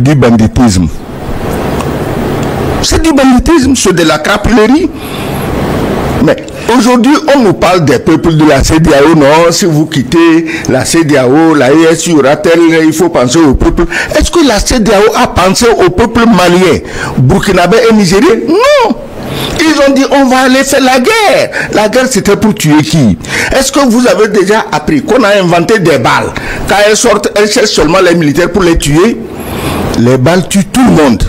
Du banditisme. C'est du banditisme, c'est de la crapullerie. Mais aujourd'hui, on nous parle des peuples de la CEDEAO. Non, si vous quittez la CEDEAO, la ES, il faut penser au peuple. Est-ce que la CEDEAO a pensé au peuple malien, burkinabé et nigérien? Non. Ils ont dit on va aller faire la guerre. La guerre c'était pour tuer qui? Est-ce que vous avez déjà appris qu'on a inventé des balles? Quand elles sortent, elles cherchent seulement les militaires pour les tuer. Les balles tuent tout le monde.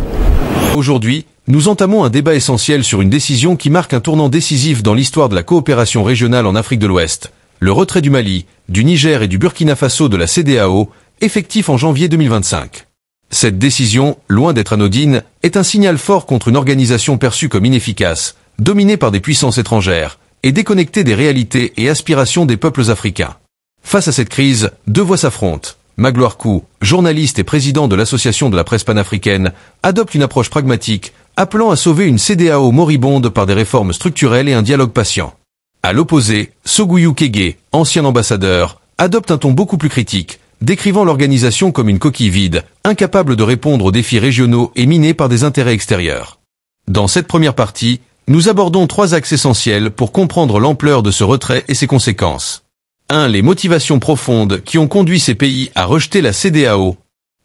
Aujourd'hui, nous entamons un débat essentiel sur une décision qui marque un tournant décisif dans l'histoire de la coopération régionale en Afrique de l'Ouest. Le retrait du Mali, du Niger et du Burkina Faso de la CEDEAO, effectif en janvier 2025. Cette décision, loin d'être anodine, est un signal fort contre une organisation perçue comme inefficace, dominée par des puissances étrangères, et déconnectée des réalités et aspirations des peuples africains. Face à cette crise, deux voix s'affrontent. Magloire Kou, journaliste et président de l'Association de la presse panafricaine, adopte une approche pragmatique, appelant à sauver une CEDEAO moribonde par des réformes structurelles et un dialogue patient. À l'opposé, Sogouyou Kege, ancien ambassadeur, adopte un ton beaucoup plus critique, décrivant l'organisation comme une coquille vide, incapable de répondre aux défis régionaux et minée par des intérêts extérieurs. Dans cette première partie, nous abordons trois axes essentiels pour comprendre l'ampleur de ce retrait et ses conséquences. 1. Les motivations profondes qui ont conduit ces pays à rejeter la CEDEAO.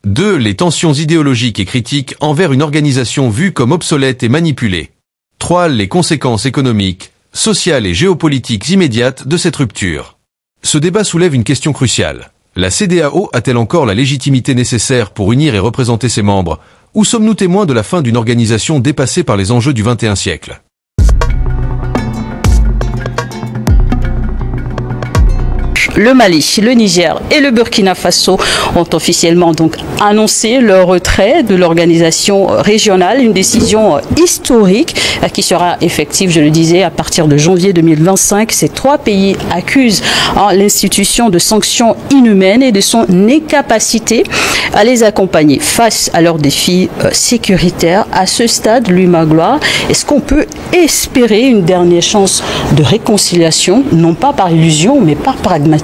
2. Les tensions idéologiques et critiques envers une organisation vue comme obsolète et manipulée. 3. Les conséquences économiques, sociales et géopolitiques immédiates de cette rupture. Ce débat soulève une question cruciale. La CEDEAO a-t-elle encore la légitimité nécessaire pour unir et représenter ses membres, ou sommes-nous témoins de la fin d'une organisation dépassée par les enjeux du XXIe siècle? Le Mali, le Niger et le Burkina Faso ont officiellement donc annoncé leur retrait de l'organisation régionale, une décision historique qui sera effective, je le disais, à partir de janvier 2025. Ces trois pays accusent l'institution de sanctions inhumaines et de son incapacité à les accompagner face à leurs défis sécuritaires. À ce stade, Louis Magloire, est-ce qu'on peut espérer une dernière chance de réconciliation, non pas par illusion, mais par pragmatisme?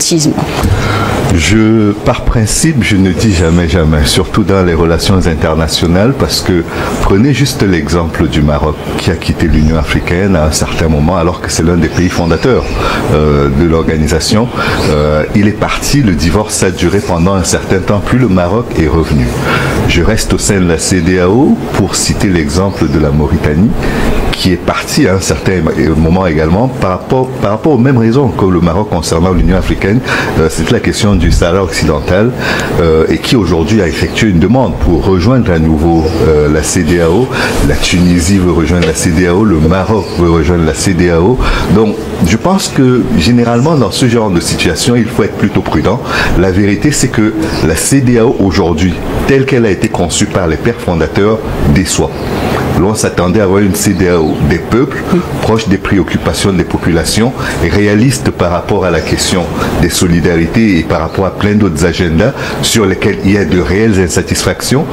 Par principe, je ne dis jamais, surtout dans les relations internationales, parce que prenez juste l'exemple du Maroc qui a quitté l'Union africaine à un certain moment, alors que c'est l'un des pays fondateurs de l'organisation. Il est parti, le divorce a duré pendant un certain temps, puis le Maroc est revenu. Je reste au sein de la CEDEAO pour citer l'exemple de la Mauritanie, qui est parti à un certain moment également par rapport aux mêmes raisons que le Maroc concernant l'Union africaine. C'est la question du Sahara occidental et qui aujourd'hui a effectué une demande pour rejoindre à nouveau la CEDEAO. La Tunisie veut rejoindre la CEDEAO, le Maroc veut rejoindre la CEDEAO. Donc je pense que généralement dans ce genre de situation, il faut être plutôt prudent. La vérité, c'est que la CEDEAO aujourd'hui, telle qu'elle a été conçue par les pères fondateurs, déçoit. L'on s'attendait à avoir une CEDEAO des peuples, proche des préoccupations des populations, réaliste par rapport à la question des solidarités et par rapport à plein d'autres agendas sur lesquels il y a de réelles insatisfactions.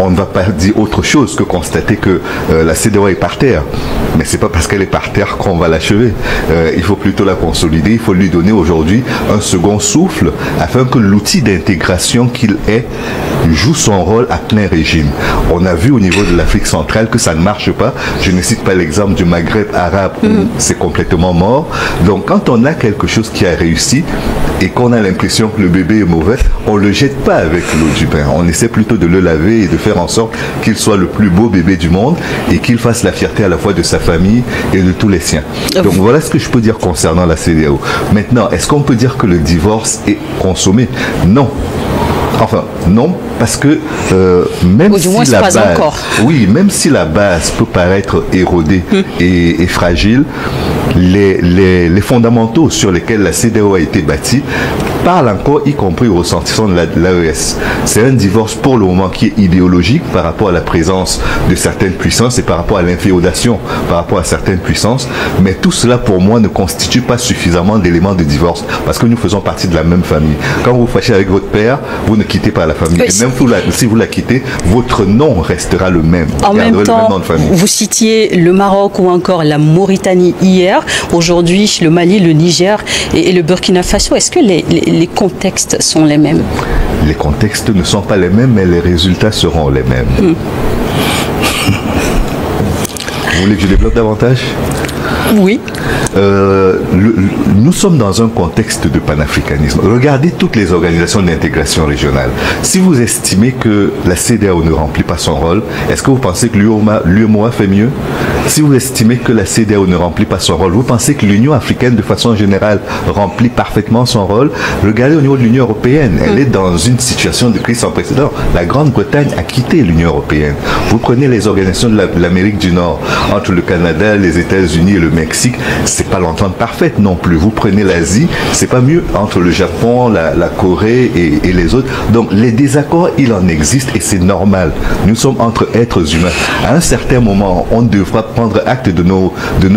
On ne va pas dire autre chose que constater que la CEDEAO est par terre. Mais ce n'est pas parce qu'elle est par terre qu'on va l'achever. Il faut plutôt la consolider, il faut lui donner aujourd'hui un second souffle afin que l'outil d'intégration qu'il est joue son rôle à plein régime. On a vu au niveau de l'Afrique centrale que ça ne marche pas. Je ne cite pas l'exemple du Maghreb arabe où c'est complètement mort. Donc quand on a quelque chose qui a réussi et qu'on a l'impression que le bébé est mauvais, on ne le jette pas avec l'eau du bain. On essaie plutôt de le laver et de faire en sorte qu'il soit le plus beau bébé du monde et qu'il fasse la fierté à la fois de sa famille et de tous les siens. Donc voilà ce que je peux dire concernant la CEDEAO. Maintenant, est-ce qu'on peut dire que le divorce est consommé? Non. Enfin, non, parce que même si la base, oui, même si la base peut paraître érodée et fragile, les fondamentaux sur lesquels la CEDEAO a été bâtie parlent encore, y compris aux ressortissants de l'AES. C'est un divorce pour le moment qui est idéologique par rapport à la présence de certaines puissances et par rapport à l'inféodation par rapport à certaines puissances, mais tout cela pour moi ne constitue pas suffisamment d'éléments de divorce parce que nous faisons partie de la même famille. Quand vous fâchez avec votre père, vous ne quittez pas la famille. Et même si vous la quittez, votre nom restera le même. En même temps, vous citiez le Maroc ou encore la Mauritanie hier. Aujourd'hui, le Mali, le Niger et le Burkina Faso. Est-ce que les contextes sont les mêmes? Les contextes ne sont pas les mêmes, mais les résultats seront les mêmes. Vous voulez que je développe davantage? Oui. Nous sommes dans un contexte de panafricanisme. Regardez toutes les organisations d'intégration régionale. Si vous estimez que la CEDEAO ne remplit pas son rôle, est-ce que vous pensez que l'UEMOA fait mieux? Si vous estimez que la CEDEAO ne remplit pas son rôle, vous pensez que l'Union africaine, de façon générale, remplit parfaitement son rôle? Regardez au niveau de l'Union européenne. Elle est dans une situation de crise sans précédent. La Grande-Bretagne a quitté l'Union européenne. Vous prenez les organisations de l'Amérique du Nord, entre le Canada, les États-Unis et le Mexique, c'est pas l'entente parfaite non plus. Vous prenez l'Asie, c'est pas mieux entre le Japon, la Corée et les autres. Donc les désaccords, il en existe et c'est normal. Nous sommes entre êtres humains. À un certain moment, on devra prendre acte de nos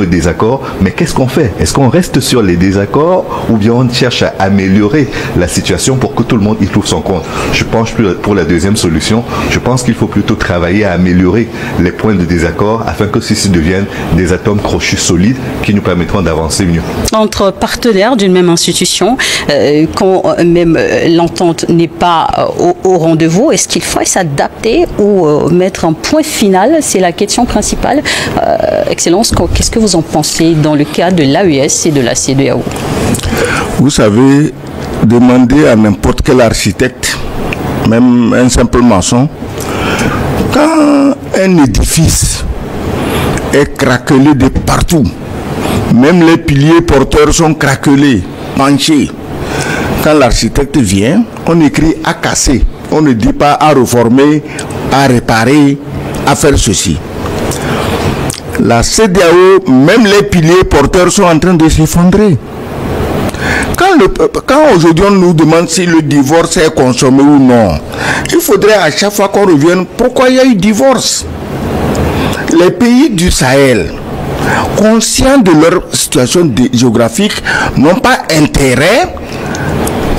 désaccords, mais qu'est-ce qu'on fait? Est-ce qu'on reste sur les désaccords ou bien on cherche à améliorer la situation pour que tout le monde y trouve son compte? Je pense pour la deuxième solution, je pense qu'il faut plutôt travailler à améliorer les points de désaccord afin que ceux-ci deviennent des atomes crochus solides qui nous permettront d'avancer mieux. Entre partenaires d'une même institution, quand même l'entente n'est pas au rendez-vous, est-ce qu'il faut s'adapter ou mettre un point final? C'est la question principale. Excellence, qu'est-ce que vous en pensez dans le cas de l'AES et de la CEDEAO? Vous savez, demandez à n'importe quel architecte, même un simple maçon, quand un édifice est craquelé de partout, même les piliers porteurs sont craquelés, penchés. Quand l'architecte vient, on écrit à casser. On ne dit pas à reformer, à réparer, à faire ceci. La CEDEAO, même les piliers porteurs sont en train de s'effondrer. Quand aujourd'hui on nous demande si le divorce est consommé ou non, il faudrait à chaque fois qu'on revienne, pourquoi il y a eu divorce? Les pays du Sahel, conscients de leur situation géographique, n'ont pas intérêt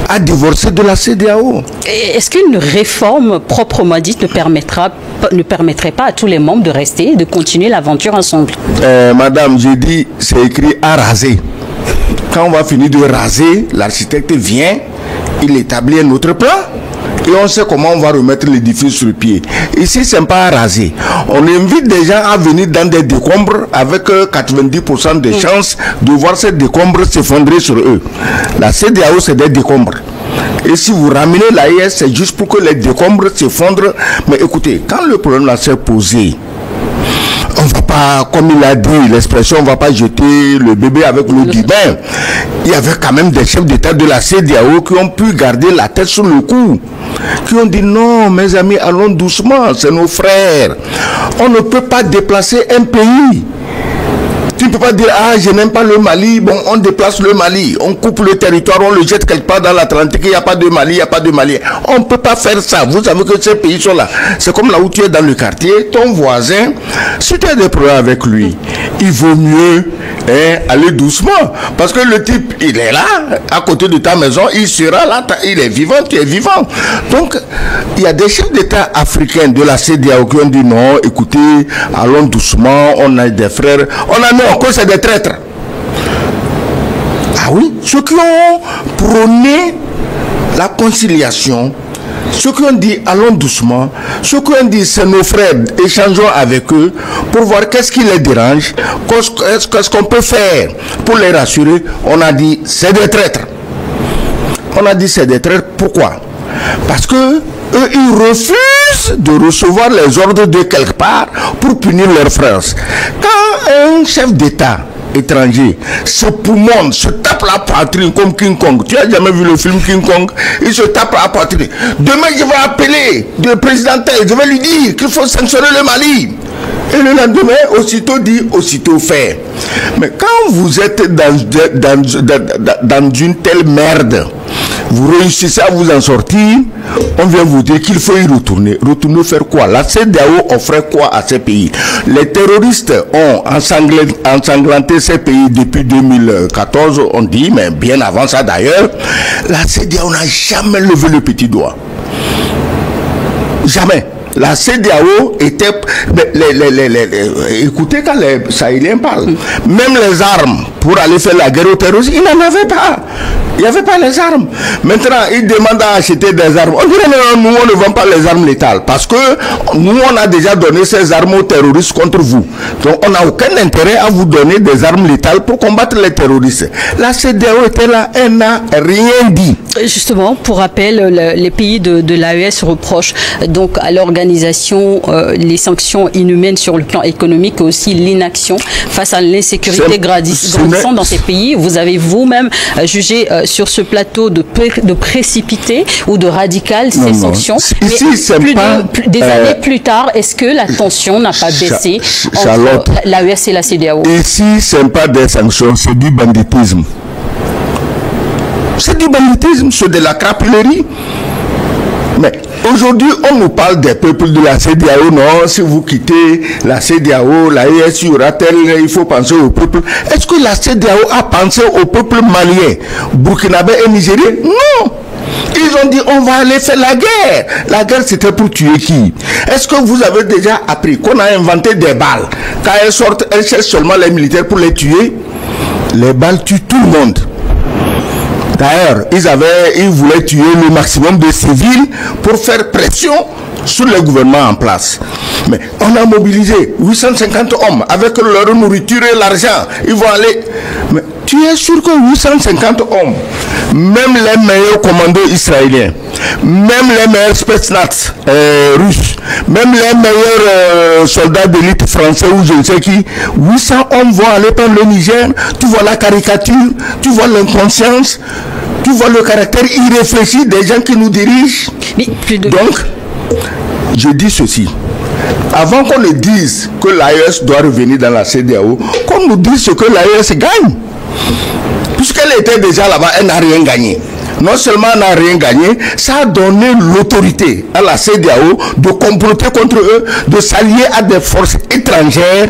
à divorcer de la CEDEAO. Est-ce qu'une réforme proprement dite ne permettrait pas à tous les membres de rester et de continuer l'aventure ensemble? Madame, j'ai dit, c'est écrit à raser. Quand on va finir de raser, l'architecte vient, il établit un autre plan. Et on sait comment on va remettre l'édifice sur pied. Ici, c'est pas à raser. On invite des gens à venir dans des décombres avec 90% de chances de voir ces décombres s'effondrer sur eux. La CEDEAO, c'est des décombres. Et si vous ramenez l'AES, c'est juste pour que les décombres s'effondrent. Mais écoutez, quand le problème là s'est posé, on ne va pas, comme il a dit, l'expression, on ne va pas jeter le bébé avec l'eau du bain. Il y avait quand même des chefs d'État de la CEDEAO qui ont pu garder la tête sur le cou, qui ont dit non, mes amis, allons doucement, c'est nos frères. On ne peut pas déplacer un pays. Tu ne peux pas dire, ah, je n'aime pas le Mali, bon, on déplace le Mali, on coupe le territoire, on le jette quelque part dans l'Atlantique, il n'y a pas de Mali, il n'y a pas de Mali. On ne peut pas faire ça. Vous savez que ces pays sont là. C'est comme là où tu es dans le quartier, ton voisin, si tu as des problèmes avec lui, il vaut mieux aller doucement. Parce que le type, il est là, à côté de ta maison, il sera là, il est vivant, tu es vivant. Donc, il y a des chefs d'État africains de la CEDEAO qui ont dit non, écoutez, allons doucement, on a des frères, on a encore c'est des traîtres. Ah oui, ceux qui ont prôné la conciliation, ceux qui ont dit allons doucement, ceux qui ont dit c'est nos frères, échangeons avec eux pour voir qu'est-ce qui les dérange, qu'est-ce qu'on peut faire pour les rassurer. On a dit c'est des traîtres. On a dit c'est des traîtres. Pourquoi? Parce que eux, ils refusent de recevoir les ordres de quelque part pour punir leurs frères. Quand un chef d'État étranger se poumonne, se tape la poitrine comme King Kong, tu as jamais vu le film King Kong? Il se tape la poitrine. Demain, je vais appeler le président tel, je vais lui dire qu'il faut sanctionner le Mali. Et le lendemain, aussitôt dit, aussitôt fait. Mais quand vous êtes dans une telle merde, vous réussissez à vous en sortir, on vient vous dire qu'il faut y retourner. Retourner faire quoi? La CEDEAO offrait quoi à ces pays? Les terroristes ont ensanglanté ces pays depuis 2014, on dit, mais bien avant ça d'ailleurs. La CEDEAO n'a jamais levé le petit doigt. Jamais. La CEDEAO était... écoutez quand les Sahéliens parlent, même les armes pour aller faire la guerre aux terroristes, ils n'en avaient pas. Il n'y avait pas les armes. Maintenant, ils demandent à acheter des armes. On dirait que nous, on ne vend pas les armes létales. Parce que nous, on a déjà donné ces armes aux terroristes contre vous. Donc, on n'a aucun intérêt à vous donner des armes létales pour combattre les terroristes. La CEDEAO était là, elle n'a rien dit. Justement, pour rappel, les pays de l'AES reprochent donc à l'organisation les sanctions inhumaines sur le plan économique et aussi l'inaction face à l'insécurité grandissante dans ces pays. Vous avez vous-même jugé sur ce plateau de précipiter ou de radical ces sanctions. Ici, des années plus tard, est-ce que la tension n'a pas baissé entre l'AES et la CEDEAO? Ici, ce n'est pas des sanctions, c'est du banditisme. C'est du banditisme, c'est de la crapulerie. Mais aujourd'hui, on nous parle des peuples de la CEDEAO. Non, si vous quittez la CEDEAO, la ES, il faut penser au peuple. Est-ce que la CEDEAO a pensé au peuple malien, burkinabé et nigérien? Non. Ils ont dit on va aller faire la guerre. La guerre, c'était pour tuer qui? Est-ce que vous avez déjà appris qu'on a inventé des balles? Quand elles sortent, elles cherchent seulement les militaires pour les tuer. Les balles tuent tout le monde. D'ailleurs, ils voulaient tuer le maximum de civils pour faire pression sur le gouvernement en place. Mais on a mobilisé 850 hommes avec leur nourriture et l'argent. Ils vont aller... Mais tu es sûr que 850 hommes, même les meilleurs commandos israéliens, même les meilleurs spetsnaz russes, même les meilleurs soldats d'élite français ou je ne sais qui, 800 hommes vont aller prendre le Niger. Tu vois la caricature, tu vois l'inconscience, tu vois le caractère irréfléchi des gens qui nous dirigent. Donc, je dis ceci. Avant qu'on ne dise que l'AES doit revenir dans la CEDEAO, qu'on nous dise ce que l'AES gagne. Puisqu'elle était déjà là-bas, elle n'a rien gagné. Non seulement elle n'a rien gagné, ça a donné l'autorité à la CEDEAO de comploter contre eux, de s'allier à des forces étrangères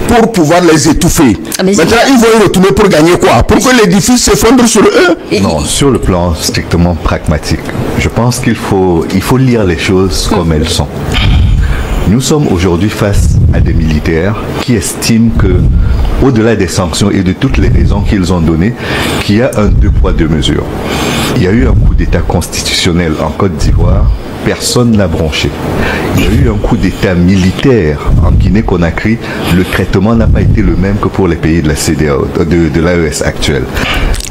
pour pouvoir les étouffer. Maintenant, ils vont y retourner pour gagner quoi? Pour que l'édifice s'effondre sur eux? Non, sur le plan strictement pragmatique, je pense qu'il faut lire les choses comme elles sont. Nous sommes aujourd'hui face à des militaires qui estiment que, au-delà des sanctions et de toutes les raisons qu'ils ont données, qu'il y a un 2 poids 2 mesures. Il y a eu un coup d'État constitutionnel en Côte d'Ivoire, personne n'a bronché. Il y a eu un coup d'État militaire en Guinée-Conakry, le traitement n'a pas été le même que pour les pays de la CEDEAO, de l'AES actuelle.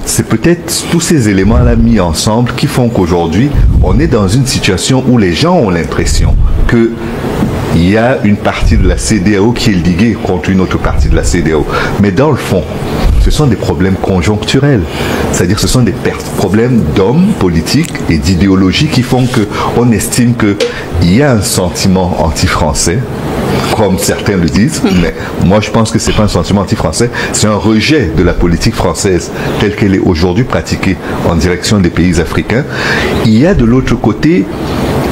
C'est peut-être tous ces éléments-là mis ensemble qui font qu'aujourd'hui, on est dans une situation où les gens ont l'impression que il y a une partie de la CEDEAO qui est liguée contre une autre partie de la CEDEAO. Mais dans le fond, ce sont des problèmes conjoncturels. C'est-à-dire ce sont des problèmes d'hommes politiques et d'idéologie qui font qu'on estime qu'il y a un sentiment anti-français, comme certains le disent, mais moi je pense que ce n'est pas un sentiment anti-français, c'est un rejet de la politique française telle qu'elle est aujourd'hui pratiquée en direction des pays africains. Il y a de l'autre côté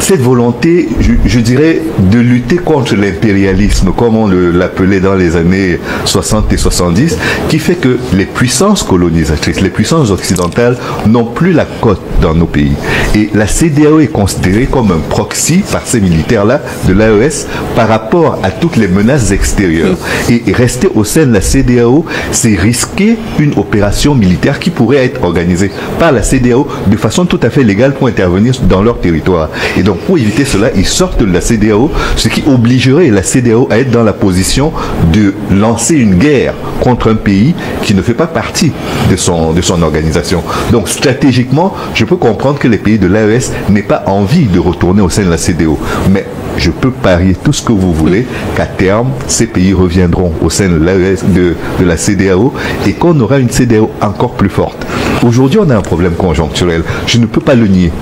cette volonté, je dirais, de lutter contre l'impérialisme, comme on l'appelait dans les années 60 et 70, qui fait que les puissances colonisatrices, les puissances occidentales n'ont plus la cote dans nos pays. Et la CEDEAO est considérée comme un proxy par ces militaires-là de l'AES par rapport à toutes les menaces extérieures. Et rester au sein de la CEDEAO, c'est risquer une opération militaire qui pourrait être organisée par la CEDEAO de façon tout à fait légale pour intervenir dans leur territoire. Et donc, pour éviter cela, ils sortent de la CEDEAO, ce qui obligerait la CEDEAO à être dans la position de lancer une guerre contre un pays qui ne fait pas partie de son organisation. Donc, stratégiquement, je peux comprendre que les pays de l'AES n'aient pas envie de retourner au sein de la CEDEAO. Mais je peux parier tout ce que vous voulez qu'à terme, ces pays reviendront au sein de l'AES, de la CEDEAO, et qu'on aura une CEDEAO encore plus forte. Aujourd'hui, on a un problème conjoncturel. Je ne peux pas le nier.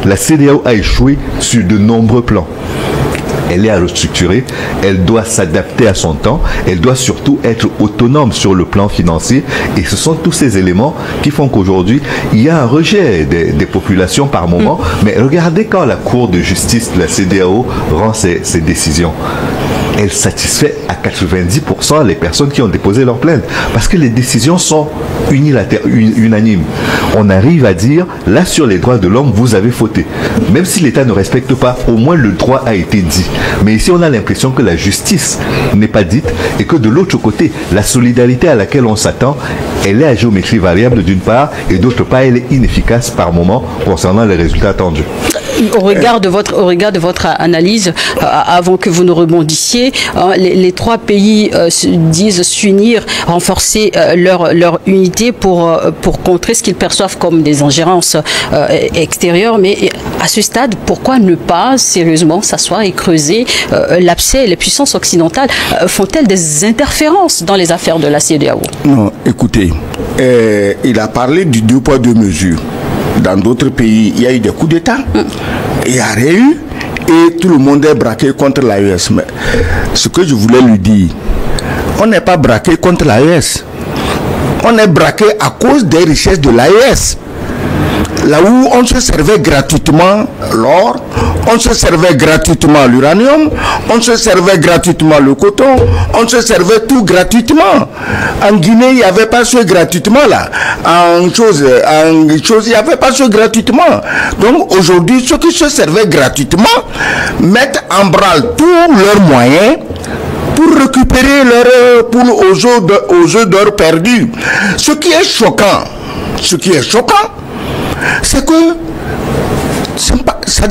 La CEDEAO a échoué sur de nombreux plans. Elle est à restructurer, elle doit s'adapter à son temps, elle doit surtout être autonome sur le plan financier, et ce sont tous ces éléments qui font qu'aujourd'hui, il y a un rejet des populations par moment, mais regardez quand la Cour de justice de la CEDEAO rend ses décisions. elle satisfait à 90% les personnes qui ont déposé leur plainte. Parce que les décisions sont unanimes. On arrive à dire, là sur les droits de l'homme, vous avez fauté. Même si l'État ne respecte pas, au moins le droit a été dit. Mais ici, on a l'impression que la justice n'est pas dite et que de l'autre côté, la solidarité à laquelle on s'attend, elle est à géométrie variable d'une part et d'autre part, elle est inefficace par moment concernant les résultats attendus. Au regard de votre analyse, avant que vous ne rebondissiez, les trois pays disent s'unir, renforcer leur unité pour contrer ce qu'ils perçoivent comme des ingérences extérieures. Mais à ce stade, pourquoi ne pas sérieusement s'asseoir et creuser l'abcès? Les puissances occidentales font-elles des interférences dans les affaires de la CEDEAO? Non, écoutez, il a parlé du 2 poids 2 mesures. Dans d'autres pays, il y a eu des coups d'État. Il n'y a rien eu. Et tout le monde est braqué contre l'AES. Mais ce que je voulais lui dire, on n'est pas braqué contre l'AES. On est braqué à cause des richesses de l'AES. Là où on se servait gratuitement l'or, on se servait gratuitement l'uranium, on se servait gratuitement le coton, on se servait tout gratuitement. En Guinée, il n'y avait pas ce gratuitement là. En chose, il n'y avait pas ce gratuitement. Donc aujourd'hui, ceux qui se servaient gratuitement mettent en branle tous leurs moyens pour récupérer leur poule aux œufs d'or perdus. Ce qui est choquant, c'est que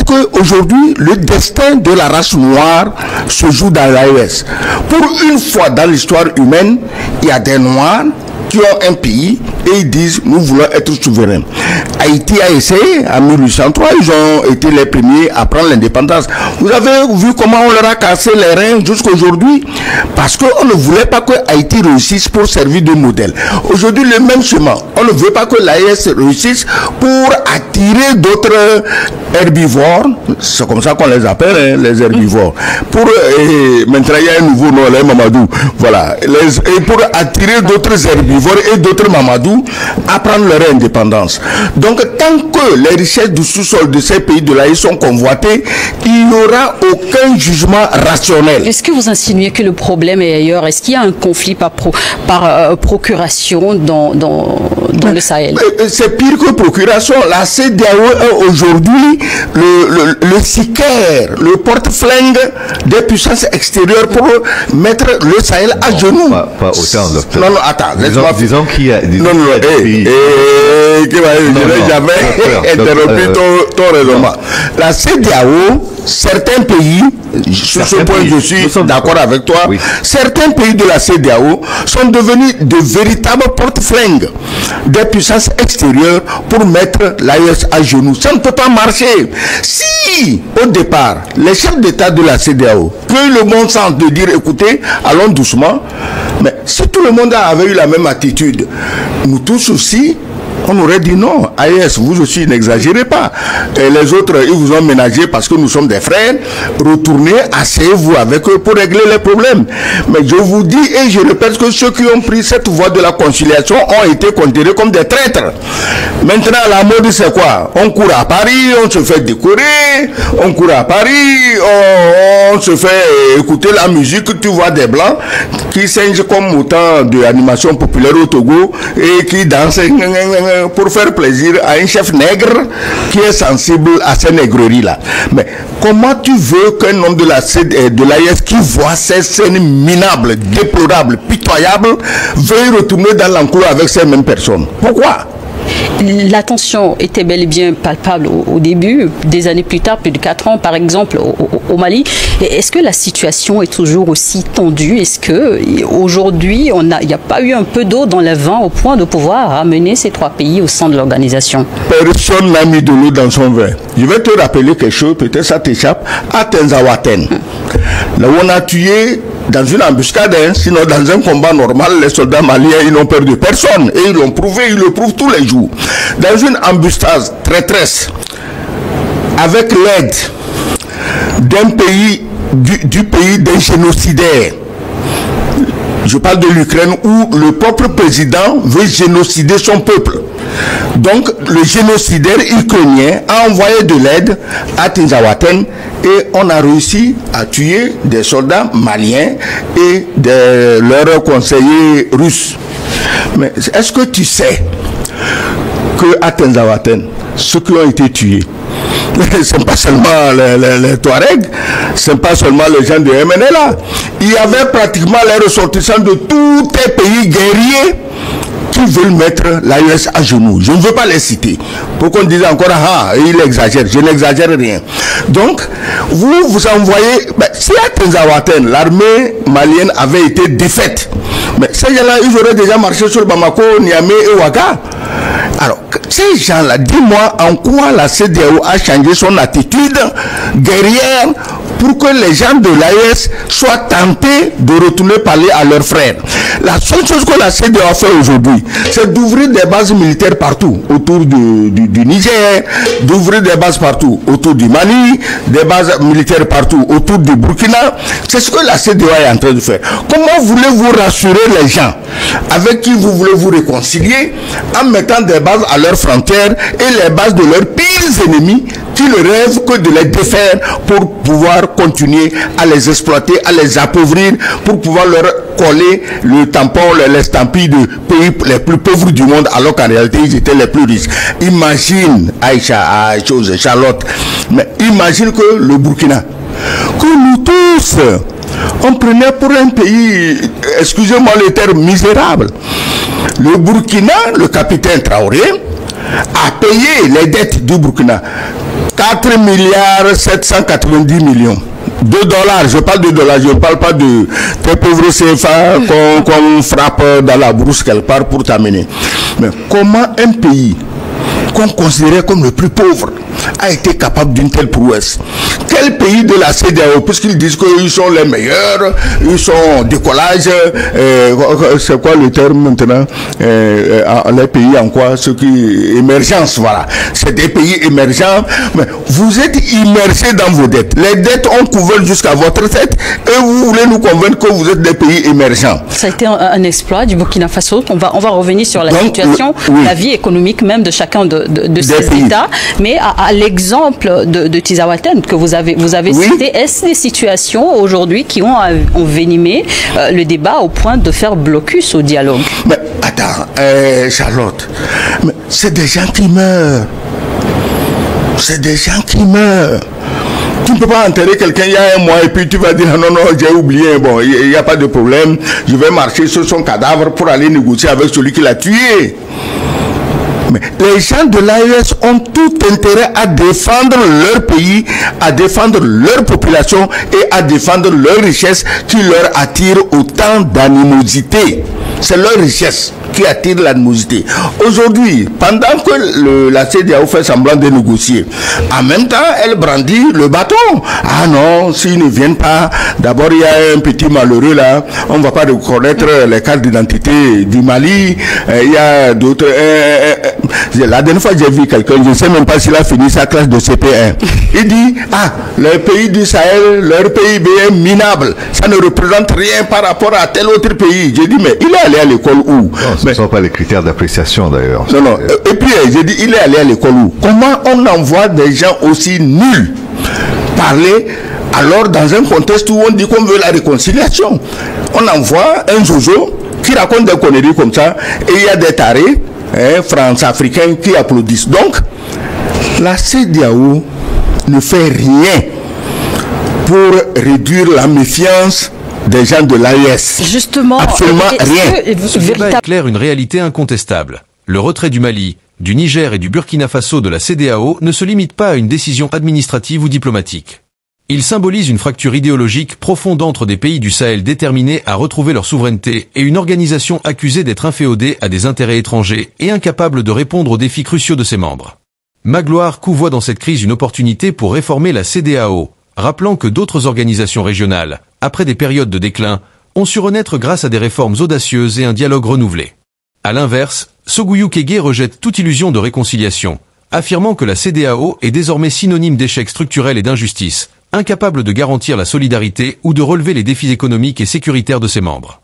qu'aujourd'hui, le destin de la race noire se joue dans l'AES. Pour une fois dans l'histoire humaine, il y a des Noirs qui ont un pays et ils disent nous voulons être souverains. Haïti a essayé en 1803, ils ont été les premiers à prendre l'indépendance. Vous avez vu comment on leur a cassé les reins jusqu'à aujourd'hui parce qu'on ne voulait pas que Haïti réussisse pour servir de modèle. Aujourd'hui, le même chemin. On ne veut pas que l'AES réussisse pour attirer d'autres herbivores. C'est comme ça qu'on les appelle, hein, les herbivores. Maintenant, il y a un nouveau nom, les Mamadou. Voilà. Et pour attirer d'autres herbivores et d'autres Mamadou à prendre leur indépendance. Donc, tant que les richesses du sous-sol de ces pays de l'AES sont convoitées, il n'y aura aucun jugement rationnel. Est-ce que vous insinuez que le problème est ailleurs? Est-ce qu'il y a un conflit par procuration dans le Sahel? C'est pire que procuration. La CEDEAO est aujourd'hui le sicaire, le porte-flingue des puissances extérieures pour mettre le Sahel à genoux. Pas autant, docteur. Non, attends. Disons qu'il y a des pays. Je n'ai jamais interrompu ton raisonnement. La CEDEAO, certains pays, sur ce point je suis d'accord avec toi, oui. Certains pays de la CEDEAO sont devenus de véritables porte-flingues des puissances extérieures pour mettre l'AES à genoux. Ça ne peut pas marcher. Si, au départ, les chefs d'État de la CEDEAO, que le bon sens de dire, écoutez, allons doucement, mais si tout le monde avait eu la même attitude, nous tous aussi, on aurait dit non, AES, vous aussi n'exagérez pas. Et les autres, ils vous ont ménagé parce que nous sommes des frères. Retournez, asseyez-vous avec eux pour régler les problèmes. Mais je vous dis et je répète que ceux qui ont pris cette voie de la conciliation ont été considérés comme des traîtres. Maintenant, la mode, c'est quoi? On court à Paris, on se fait décorer, on court à Paris, on se fait écouter la musique. Tu vois des Blancs qui singent comme autant d'animation populaire au Togo et qui dansent pour faire plaisir à un chef nègre qui est sensible à ces nègreries-là. Mais comment tu veux qu'un homme de l'AES qui voit ces scènes minables, déplorables, pitoyables, veuille retourner dans l'enclos avec ces mêmes personnes? Pourquoi? La tension était bel et bien palpable au début, des années plus tard, plus de 4 ans par exemple au Mali. Est-ce que la situation est toujours aussi tendue? Est-ce qu'aujourd'hui, il n'y a pas eu un peu d'eau dans le vin au point de pouvoir ramener ces 3 pays au sein de l'organisation? Personne n'a mis de l'eau dans son vin. Je vais te rappeler quelque chose, peut-être ça t'échappe, à Tenzawaten. Là où on a tué dans une embuscade, hein, sinon dans un combat normal, les soldats maliens, ils n'ont peur de personne. Et ils l'ont prouvé, ils le prouvent tous les jours. Dans une embuscade traîtresse, avec l'aide d'un pays, du pays d'un génocidaire, je parle de l'Ukraine, où le propre président veut génocider son peuple. Donc, le génocidaire ukrainien a envoyé de l'aide à Tinzaouaten et on a réussi à tuer des soldats maliens et leurs conseillers russes. Mais est-ce que tu sais qu'à Tinzaouaten, ceux qui ont été tués, ce n'est pas seulement les Touaregs, ce n'est pas seulement les gens de MNLA. Il y avait pratiquement les ressortissants de tous les pays guerriers qui veulent mettre l'AES à genoux. Je ne veux pas les citer. Pour qu'on dise encore, ah, il exagère. Je n'exagère rien. Donc, vous envoyez... si à Tinzaouaten, l'armée malienne avait été défaite, mais ces gens-là, ils auraient déjà marché sur Bamako, Niamey et Ouaga. Alors, ces gens-là, dis-moi en quoi la CEDEAO a changé son attitude guerrière pour que les gens de l'AES soient tentés de retourner parler à leurs frères. La seule chose que la CEDEAO a fait aujourd'hui, c'est d'ouvrir des bases militaires partout, autour du Niger, d'ouvrir des bases partout, autour du Mali, des bases militaires partout, autour du Burkina. C'est ce que la CEDEAO est en train de faire. Comment voulez-vous rassurer les gens avec qui vous voulez vous réconcilier en mettant des bases à leurs frontières et les bases de leurs pires ennemis qui ne rêvent que de les défaire pour pouvoir continuer à les exploiter, à les appauvrir, pour pouvoir leur coller le tampon, l'estampille de pays les plus pauvres du monde, alors qu'en réalité ils étaient les plus riches. Imagine, Charlotte, mais imagine que le Burkina, que nous tous, on prenait pour un pays, excusez-moi le terme, misérable. Le Burkina, le capitaine Traoré, a payé les dettes du Burkina 4 milliards 790 millions de dollars. Je parle de dollars, je ne parle pas de tes pauvres CFA qu'on frappe dans la brousse quelque part pour t'amener. Mais comment un pays qu'on considérait comme le plus pauvre a été capable d'une telle prouesse? Quel pays de la CEDEAO, puisqu'ils disent qu'ils sont les meilleurs, ils sont en décollage, c'est quoi le terme maintenant, les pays en quoi, ce qui émergence, voilà, c'est des pays émergents, mais vous êtes immersés dans vos dettes, les dettes ont couvert jusqu'à votre tête et vous voulez nous convaincre que vous êtes des pays émergents. Ça a été un exploit du Burkina Faso. On va revenir sur la situation, la vie économique même de chacun de ces États, mais à l'exemple de Tinzaouaten que vous avez cité, est-ce des situations aujourd'hui qui ont envenimé le débat au point de faire blocus au dialogue? Mais attends, Charlotte, c'est des gens qui meurent. C'est des gens qui meurent. Tu ne peux pas enterrer quelqu'un il y a un mois et puis tu vas dire non, j'ai oublié, bon, il n'y a pas de problème, je vais marcher sur son cadavre pour aller négocier avec celui qui l'a tué. Mais les gens de l'AES ont tout intérêt à défendre leur pays, à défendre leur population et à défendre leur richesse qui leur attire autant d'animosité. C'est leur richesse qui attire l'animosité. Aujourd'hui, pendant que la CEDEAO fait semblant de négocier, en même temps, elle brandit le bâton. Ah non, s'ils ne viennent pas, d'abord il y a un petit malheureux là, on ne va pas reconnaître les cartes d'identité du Mali, il y a d'autres... la dernière fois j'ai vu quelqu'un, je ne sais même pas s'il a fini sa classe de CP1. Il dit, le pays du Sahel, leur PIB est minable, ça ne représente rien par rapport à tel autre pays. J'ai dit, mais il est allé à l'école où? Non, ce ne sont pas les critères d'appréciation d'ailleurs. Non. Et puis j'ai dit, il est allé à l'école où? Comment on envoie des gens aussi nuls parler alors dans un contexte où on dit qu'on veut la réconciliation? On envoie un zozo qui raconte des conneries comme ça et il y a des tarés France-africains qui applaudissent. Donc, la CEDEAO ne fait rien pour réduire la méfiance des gens de l'AES. Justement, absolument rien. Ce débat éclaire une réalité incontestable. Le retrait du Mali, du Niger et du Burkina Faso de la CEDEAO ne se limite pas à une décision administrative ou diplomatique. Il symbolise une fracture idéologique profonde entre des pays du Sahel déterminés à retrouver leur souveraineté et une organisation accusée d'être inféodée à des intérêts étrangers et incapable de répondre aux défis cruciaux de ses membres. Magloire voit dans cette crise une opportunité pour réformer la CEDEAO, rappelant que d'autres organisations régionales, après des périodes de déclin, ont su renaître grâce à des réformes audacieuses et un dialogue renouvelé. À l'inverse, Sogouyou Kege rejette toute illusion de réconciliation, affirmant que la CEDEAO est désormais synonyme d'échec structurel et d'injustice, incapable de garantir la solidarité ou de relever les défis économiques et sécuritaires de ses membres.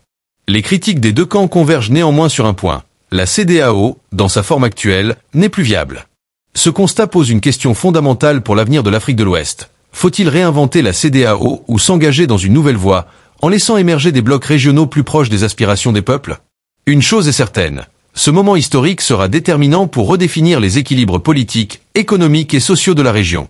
Les critiques des deux camps convergent néanmoins sur un point. La CEDEAO, dans sa forme actuelle, n'est plus viable. Ce constat pose une question fondamentale pour l'avenir de l'Afrique de l'Ouest. Faut-il réinventer la CEDEAO ou s'engager dans une nouvelle voie, en laissant émerger des blocs régionaux plus proches des aspirations des peuples? Une chose est certaine, ce moment historique sera déterminant pour redéfinir les équilibres politiques, économiques et sociaux de la région.